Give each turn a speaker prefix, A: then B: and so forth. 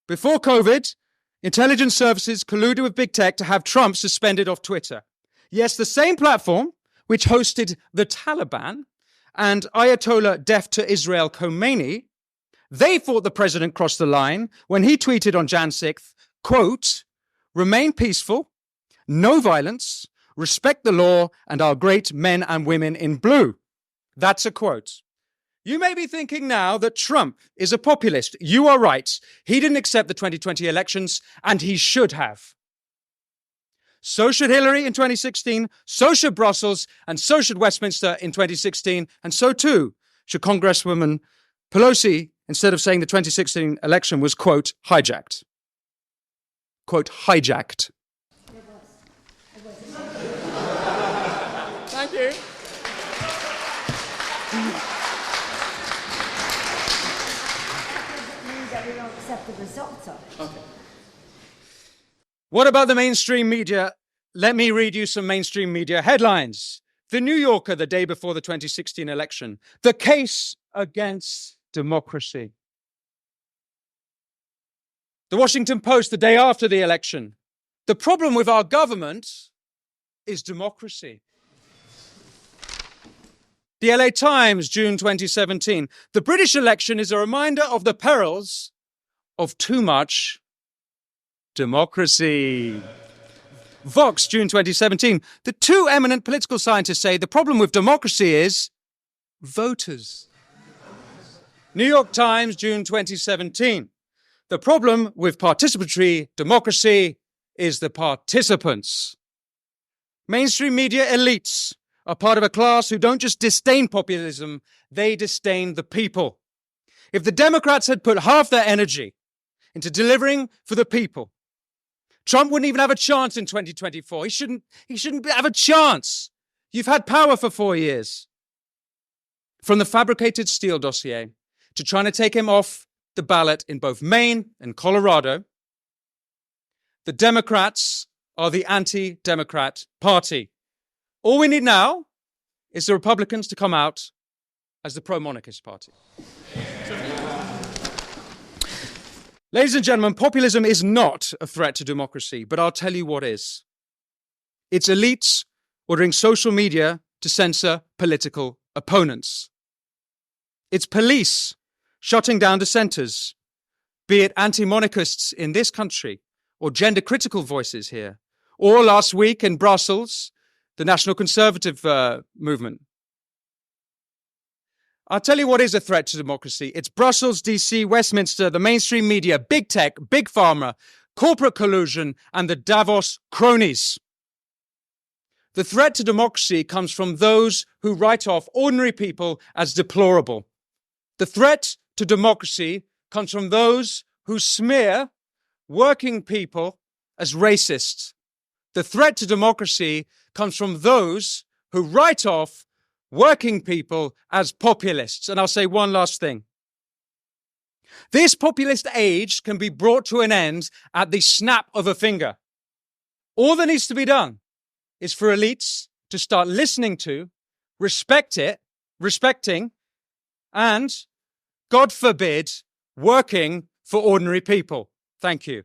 A: Before COVID, intelligence services colluded with big tech to have Trump suspended off Twitter. Yes, the same platform which hosted the Taliban and Ayatollah deaf to Israel Khomeini, they thought the president crossed the line when he tweeted on Jan 6th, quote, "Remain peaceful, no violence, respect the law and our great men and women in blue." That's a quote. You may be thinking now that Trump is a populist. You are right. He didn't accept the 2020 elections, and he should have. So should Hillary in 2016, so should Brussels, and so should Westminster in 2016, and so too should Congresswoman Pelosi, instead of saying the 2016 election was, quote, hijacked. Quote, hijacked.
B: It was.
A: Thank you.
B: It means that we don't accept the results of it.
A: Okay. What about the mainstream media? Let me read you some mainstream media headlines. The New Yorker, the day before the 2016 election. The case against democracy. The Washington Post, the day after the election. The problem with our government is democracy. The LA Times, June 2017. The British election is a reminder of the perils of too much democracy. Vox, June 2017. The two eminent political scientists say the problem with democracy is voters. New York Times, June 2017. The problem with participatory democracy is the participants. Mainstream media elites are part of a class who don't just disdain populism, they disdain the people. If the Democrats had put half their energy into delivering for the people, Trump wouldn't even have a chance in 2024. He shouldn't have a chance. You've had power for 4 years. From the fabricated Steele dossier to trying to take him off the ballot in both Maine and Colorado, the Democrats are the anti-Democrat party. All we need now is the Republicans to come out as the pro-monarchist party. Ladies and gentlemen, populism is not a threat to democracy, but I'll tell you what is. It's elites ordering social media to censor political opponents. It's police shutting down dissenters, be it anti-monarchists in this country or gender-critical voices here, or last week in Brussels, the National Conservative movement. I'll tell you what is a threat to democracy. It's Brussels, DC, Westminster, the mainstream media, big tech, big pharma, corporate collusion, and the Davos cronies. The threat to democracy comes from those who write off ordinary people as deplorable. The threat to democracy comes from those who smear working people as racists. The threat to democracy comes from those who write off working people as populists. And I'll say one last thing. This populist age can be brought to an end at the snap of a finger. All that needs to be done is for elites to start listening to, respecting, and, God forbid, working for ordinary people. Thank you.